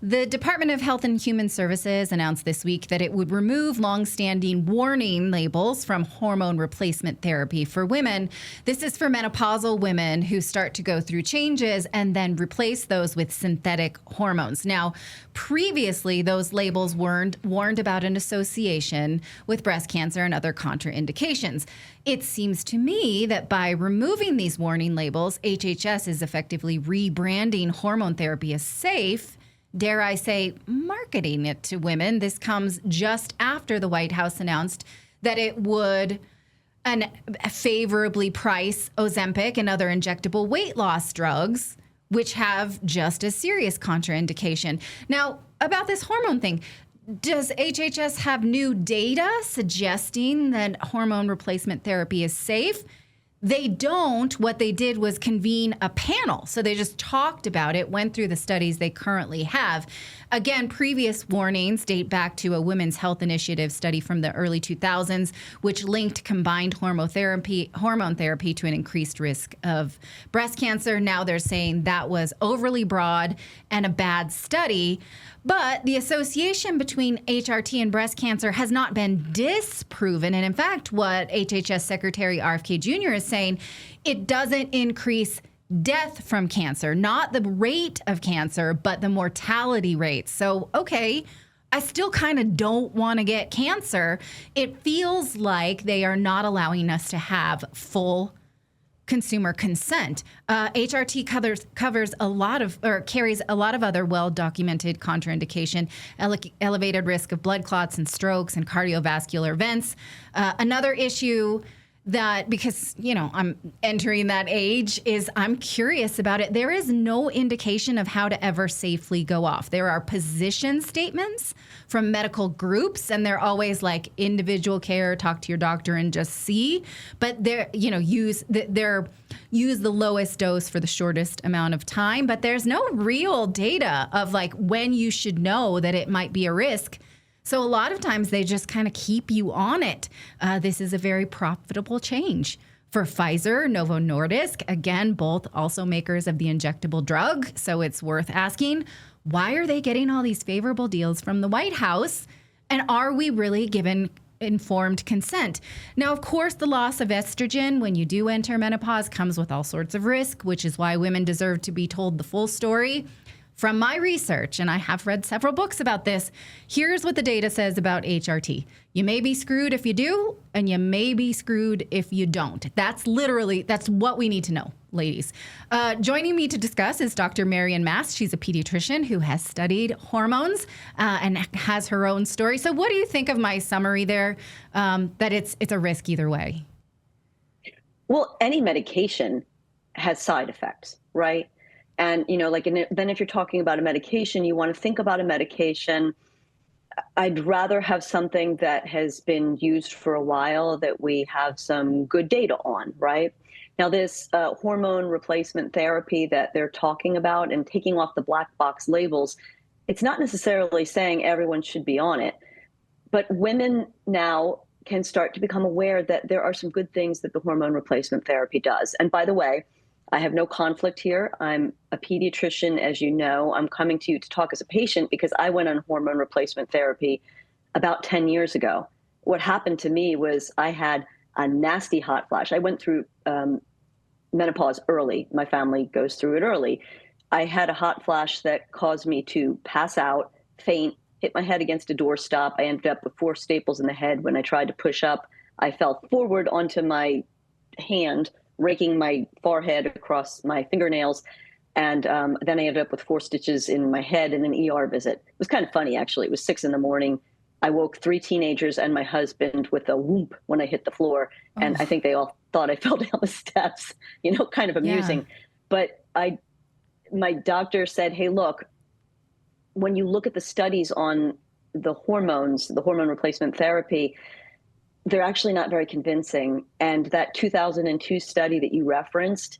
The Department of Health and Human Services announced this week that it would remove longstanding warning labels from hormone replacement therapy for women. This is for menopausal women who start to go through changes and then replace those with synthetic hormones. Now, previously, those labels warned about an association with breast cancer and other contraindications. It seems to me that by removing these warning labels, HHS is effectively rebranding hormone therapy as safe, dare I say, marketing it to women. This comes just after the White House announced that it would favorably price Ozempic and other injectable weight loss drugs, which have just as serious contraindication. Now, about this hormone thing, does HHS have new data suggesting that hormone replacement therapy is safe? They don't. What they did was convene a panel. So they just talked about it, went through the studies they currently have. Again, previous warnings date back to a Women's Health Initiative study from the early 2000s, which linked combined hormone therapy to an increased risk of breast cancer. Now they're saying that was overly broad and a bad study. But the association between HRT and breast cancer has not been disproven. And in fact, what HHS Secretary RFK Jr. is saying, it doesn't increase death from cancer, not the rate of cancer, but the mortality rate. So, okay, I still kind of don't want to get cancer. It feels like they are not allowing us to have full consumer consent. HRT covers a lot of, or carries a lot of other well-documented contraindication, elevated risk of blood clots and strokes and cardiovascular events. Another issue that, because, you know, I'm entering that age, is I'm curious about it. There is no indication of how to ever safely go off. There are position statements from medical groups, and they're always like individual care, talk to your doctor and just see. But they're, you know, use the lowest dose for the shortest amount of time. But there's no real data of like when you should know that it might be a risk. So a lot of times they just kind of keep you on it. This is a very profitable change for Pfizer, Novo Nordisk, again, both also makers of the injectable drug. So it's worth asking, why are they getting all these favorable deals from the White House? And are we really given informed consent? Now, of course, the loss of estrogen when you do enter menopause comes with all sorts of risk, which is why women deserve to be told the full story. From my research, and I have read several books about this, here's what the data says about HRT. You may be screwed if you do, and you may be screwed if you don't. That's what we need to know, ladies. Joining me to discuss is Dr. Marian Mast. She's a pediatrician who has studied hormones and has her own story. So what do you think of my summary there, that it's a risk either way? Well, any medication has side effects, right? And, you know, then if you're talking about a medication, you want to think about a medication. I'd rather have something that has been used for a while, that we have some good data on, right? Now, this hormone replacement therapy that they're talking about and taking off the black box labels, it's not necessarily saying everyone should be on it. But women now can start to become aware that there are some good things that the hormone replacement therapy does. And by the way, I have no conflict here. I'm a pediatrician, as you know. I'm coming to you to talk as a patient because I went on hormone replacement therapy about 10 years ago. What happened to me was I had a nasty hot flash. I went through menopause early. My family goes through it early. I had a hot flash that caused me to pass out, faint, hit my head against a doorstop. I ended up with 4 staples in the head. When I tried to push up, I fell forward onto my hand, raking my forehead across my fingernails. And then I ended up with 4 stitches in my head and an ER visit. It was kind of funny, actually. It was 6 a.m. I woke 3 teenagers and my husband with a whoop when I hit the floor. Oh. And I think they all thought I fell down the steps, you know, kind of amusing. Yeah. But my doctor said, hey, look, when you look at the studies on the hormones, the hormone replacement therapy, they're actually not very convincing. And that 2002 study that you referenced,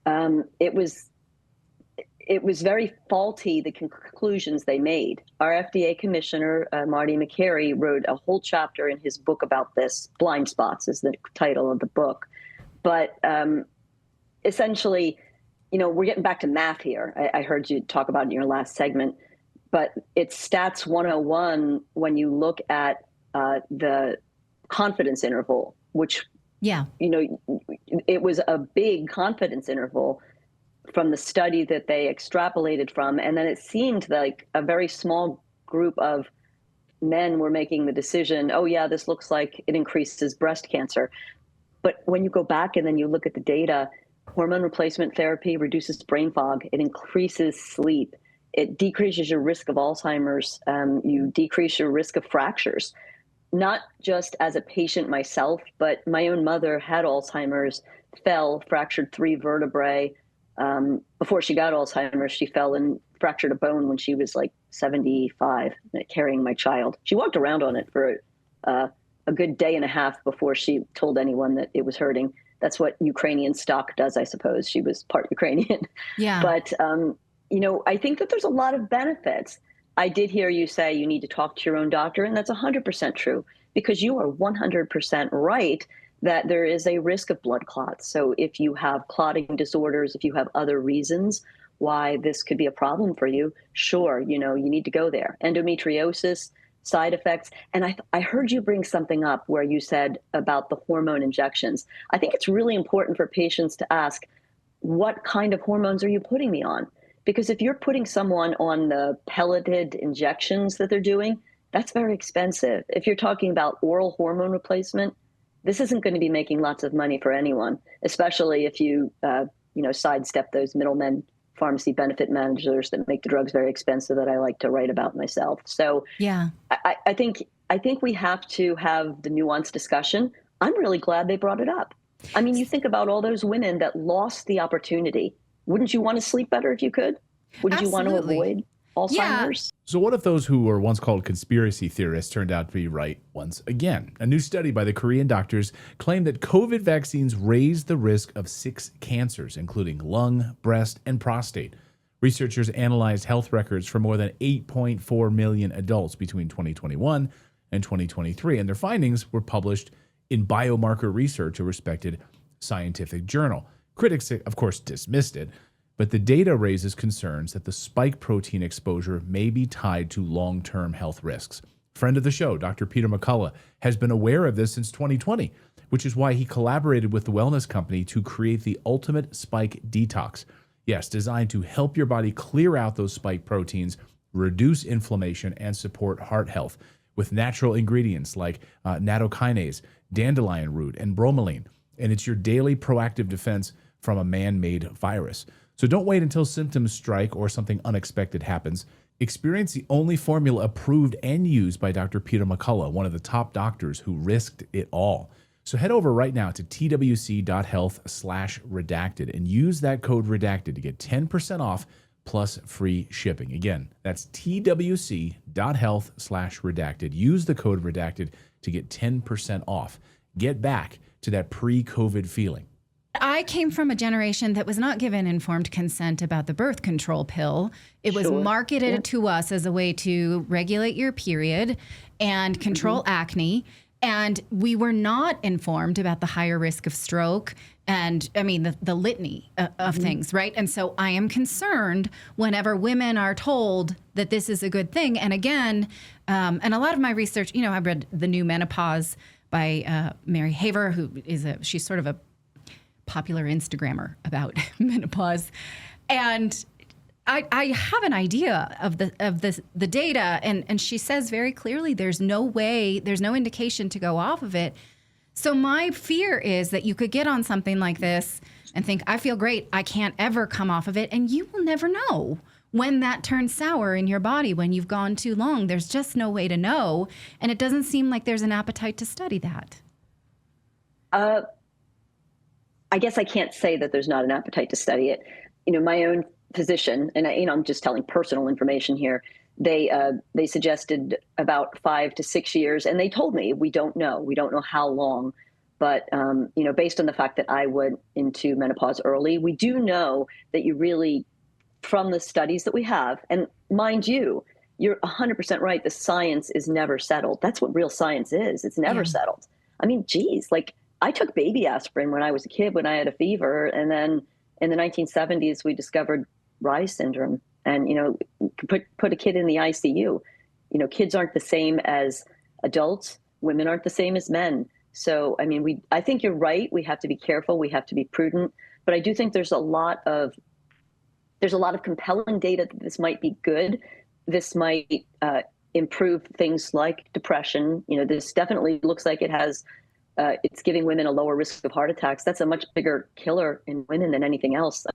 it was very faulty, the conclusions they made. Our FDA commissioner, Marty McCary, wrote a whole chapter in his book about this. Blind Spots is the title of the book. But essentially, you know, we're getting back to math here. I heard you talk about in your last segment. but it's stats 101 when you look at the confidence interval, which, Yeah. it was a big confidence interval from the study that they extrapolated from. And then it seemed like a very small group of men were making the decision, oh, yeah, this looks like it increases breast cancer. But when you go back and then you look at the data, hormone replacement therapy reduces brain fog, it increases sleep, it decreases your risk of Alzheimer's, you decrease your risk of fractures. Not just as a patient myself, but my own mother had Alzheimer's, fell, fractured 3 vertebrae. Before she got Alzheimer's, she fell and fractured a bone when she was like 75, carrying my child. She walked around on it for a good day and a half before she told anyone that it was hurting. That's what Ukrainian stock does, I suppose. She was part Ukrainian. Yeah. But, I think that there's a lot of benefits. I did hear you say you need to talk to your own doctor, and that's 100% true, because you are 100% right that there is a risk of blood clots. So if you have clotting disorders, if you have other reasons why this could be a problem for you, sure, you need to go there. Endometriosis, side effects. And I heard you bring something up where you said about the hormone injections. I think it's really important for patients to ask, what kind of hormones are you putting me on? Because if you're putting someone on the pelleted injections that they're doing, that's very expensive. If you're talking about oral hormone replacement, this isn't going to be making lots of money for anyone, especially if you, sidestep those middlemen, pharmacy benefit managers that make the drugs very expensive that I like to write about myself. So Yeah. I think we have to have the nuanced discussion. I'm really glad they brought it up. I mean, you think about all those women that lost the opportunity. Wouldn't you want to sleep better if you could? Wouldn't you want to avoid Alzheimer's? So what if those who were once called conspiracy theorists turned out to be right once again? A new study by the Korean doctors claimed that COVID vaccines raised the risk of 6 cancers, including lung, breast, and prostate. Researchers analyzed health records for more than 8.4 million adults between 2021 and 2023, and their findings were published in Biomarker Research, a respected scientific journal. Critics, of course, dismissed it, but the data raises concerns that the spike protein exposure may be tied to long-term health risks. Friend of the show, Dr. Peter McCullough, has been aware of this since 2020, which is why he collaborated with the wellness company to create the Ultimate Spike Detox. Yes, designed to help your body clear out those spike proteins, reduce inflammation, and support heart health with natural ingredients like nattokinase, dandelion root, and bromelain. And it's your daily proactive defense from a man-made virus. So don't wait until symptoms strike or something unexpected happens. Experience the only formula approved and used by Dr. Peter McCullough, one of the top doctors who risked it all. So head over right now to twc.health/redacted and use that code redacted to get 10% off plus free shipping. Again, that's twc.health/redacted. Use the code redacted to get 10% off. Get back to that pre-COVID feeling. I came from a generation that was not given informed consent about the birth control pill. It was marketed to us as a way to regulate your period and control acne. And we were not informed about the higher risk of stroke and, the litany of things, right? And so I am concerned whenever women are told that this is a good thing. And again, and a lot of my research, I read The New Menopause by Mary Haver, she's sort of a popular Instagrammer about menopause. And I have an idea of the data, and she says very clearly there's no indication to go off of it. So my fear is that you could get on something like this and think, I feel great, I can't ever come off of it, and you will never know when that turns sour in your body, when you've gone too long. There's just no way to know, and it doesn't seem like there's an appetite to study that. I guess I can't say that there's not an appetite to study it. My own physician, and I'm just telling personal information here, they suggested about 5 to 6 years, and they told me we don't know how long, but based on the fact that I went into menopause early, we do know that you really, from the studies that we have, and mind you, you're 100% right, the science is never settled. That's what real science is. It's never settled. Geez, I took baby aspirin when I was a kid when I had a fever, and then in the 1970s we discovered Reye syndrome, and, put a kid in the ICU. Kids aren't the same as adults. Women aren't the same as men. So, I think you're right. We have to be careful. We have to be prudent. But I do think there's a lot of compelling data that this might be good. This might improve things like depression. This definitely looks like it's giving women a lower risk of heart attacks. That's a much bigger killer in women than anything else.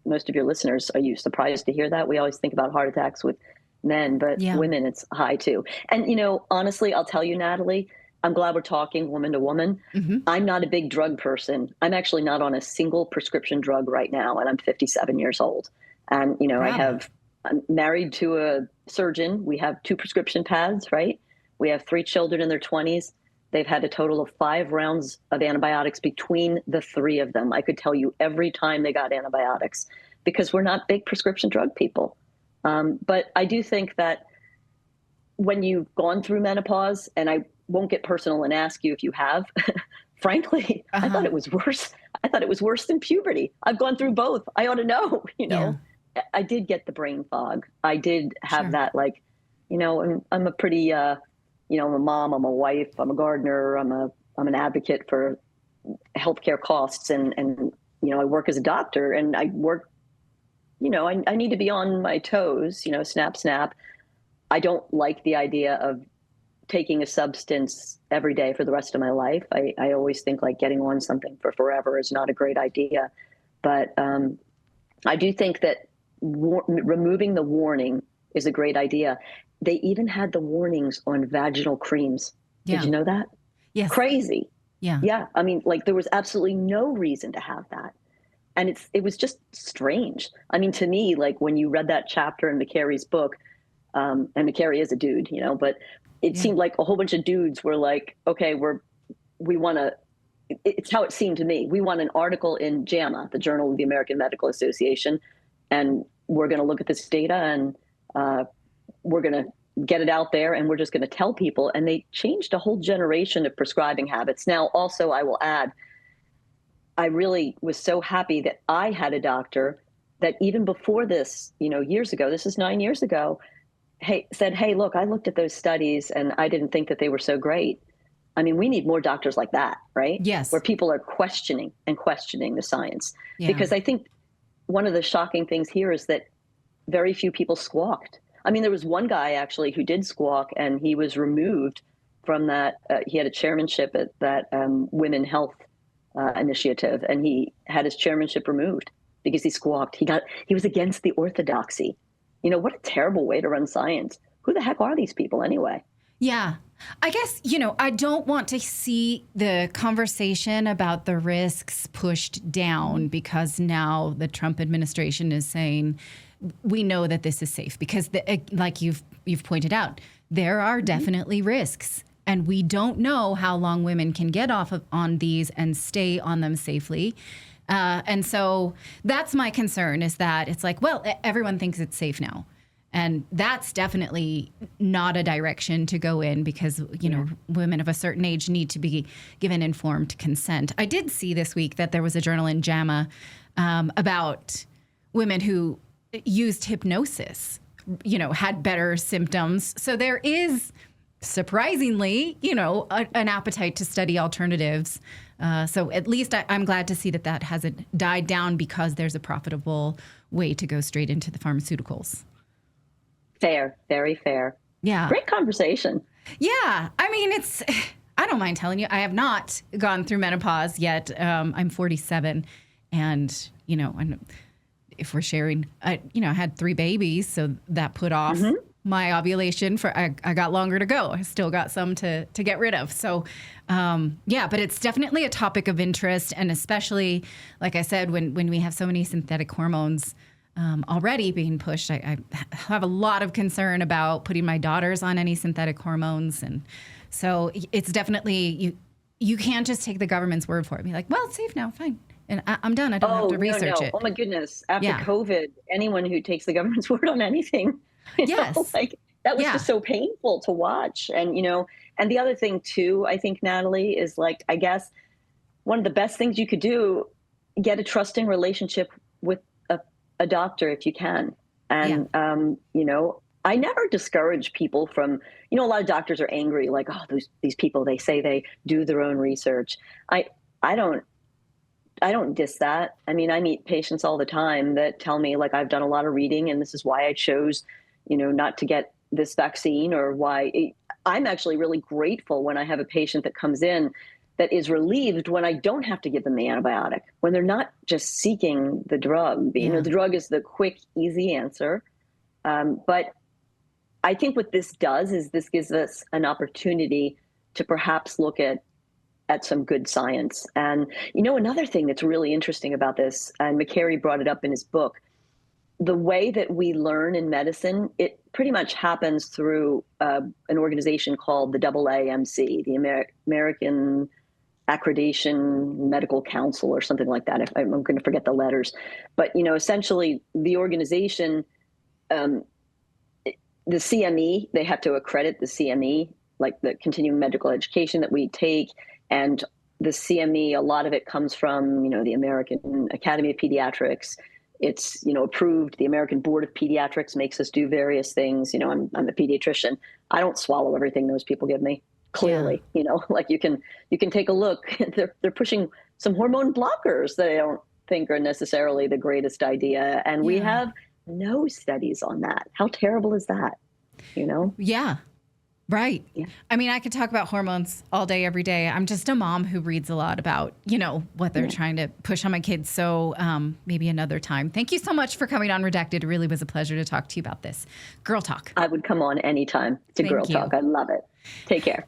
Most of your listeners, are you surprised to hear that? We always think about heart attacks with men, but women, it's high too. And, honestly, I'll tell you, Natali, I'm glad we're talking woman to woman. Mm-hmm. I'm not a big drug person. I'm actually not on a single prescription drug right now, and I'm 57 years old. And, wow. I'm married to a surgeon. We have 2 prescription pads, right? We have 3 children in their 20s. They've had a total of 5 rounds of antibiotics between the 3 of them. I could tell you every time they got antibiotics, because we're not big prescription drug people. But I do think that when you've gone through menopause, and I won't get personal and ask you if you have, frankly, I thought it was worse. I thought it was worse than puberty. I've gone through both. I ought to know, Yeah. I did get the brain fog. I did have that, I'm a pretty, I'm a mom, I'm a wife, I'm a gardener, I'm an advocate for healthcare costs, and I work as a doctor, and I work, I need to be on my toes, snap. I don't like the idea of taking a substance every day for the rest of my life. I always think like getting on something for forever is not a great idea. But I do think that removing the warning is a great idea. They even had the warnings on vaginal creams. Yeah. Did you know that? Yes. Crazy. Yeah. Yeah. There was absolutely no reason to have that. And it was just strange. To me, when you read that chapter in McCary's book, and McCary is a dude, but it seemed like a whole bunch of dudes were like, okay, we want to, it's how it seemed to me. We want an article in JAMA, the Journal of the American Medical Association, and we're going to look at this data, and we're going to get it out there, and we're just going to tell people. And they changed a whole generation of prescribing habits. Now, also, I will add, I really was so happy that I had a doctor that even before this, years ago, this is 9 years ago, said, hey, look, I looked at those studies and I didn't think that they were so great. We need more doctors like that, right? Yes. Where people are questioning the science. Yeah. Because I think one of the shocking things here is that very few people squawked. There was one guy actually who did squawk, and he was removed from that. He had a chairmanship at that Women Health initiative, and he had his chairmanship removed because he squawked. He was against the orthodoxy. What a terrible way to run science. Who the heck are these people anyway? Yeah. I guess, I don't want to see the conversation about the risks pushed down, because now the Trump administration is saying, we know that this is safe, because like you've pointed out, there are definitely risks, and we don't know how long women can get off on these and stay on them safely. And so that's my concern, is that it's like, well, everyone thinks it's safe now. And that's definitely not a direction to go in, because, women of a certain age need to be given informed consent. I did see this week that there was a journal in JAMA about women who used hypnosis, had better symptoms. So there is, surprisingly, an appetite to study alternatives. So at least I'm glad to see that hasn't died down, because there's a profitable way to go straight into the pharmaceuticals. Fair, very fair. Yeah. Great conversation. Yeah. I don't mind telling you, I have not gone through menopause yet. I'm 47, and, if we're sharing, I had 3 babies, so that put off my ovulation I got longer to go. I still got some to get rid of. So, but it's definitely a topic of interest. And especially, like I said, when we have so many synthetic hormones already being pushed, I have a lot of concern about putting my daughters on any synthetic hormones. And so it's definitely, you can't just take the government's word for it. Be like, well, it's safe now, fine. And I'm done. I don't have to research it. Oh my goodness. After COVID, anyone who takes the government's word on anything, that was just so painful to watch. And, and the other thing too, I think, Natali, is I guess one of the best things you could do, get a trusting relationship with a doctor if you can. And, I never discourage people from, a lot of doctors are angry, like, oh, these people, they say they do their own research. I don't diss that. I mean, I meet patients all the time that tell me, like, I've done a lot of reading and this is why I chose, not to get this vaccine, or why. I'm actually really grateful when I have a patient that comes in that is relieved when I don't have to give them the antibiotic, when they're not just seeking the drug. The drug is the quick, easy answer. But I think what this does is this gives us an opportunity to perhaps look at some good science. And, another thing that's really interesting about this, and McCary brought it up in his book, the way that we learn in medicine, it pretty much happens through an organization called the AAMC, the American Accreditation Medical Council, or something like that. I'm going to forget the letters. But, essentially the organization, the CME, they have to accredit the CME, like the continuing medical education that we take. And the CME, a lot of it comes from, the American Academy of Pediatrics. It's, approved. The American Board of Pediatrics makes us do various things. I'm a pediatrician. I don't swallow everything those people give me. Clearly, like you can take a look. They're pushing some hormone blockers that I don't think are necessarily the greatest idea. And we have no studies on that. How terrible is that? Yeah. Right. Yeah. I mean, I could talk about hormones all day, every day. I'm just a mom who reads a lot about, what they're trying to push on my kids. So maybe another time. Thank you so much for coming on Redacted. It really was a pleasure to talk to you about this. Girl talk. I would come on anytime to Thank Girl you. Talk. I love it. Take care.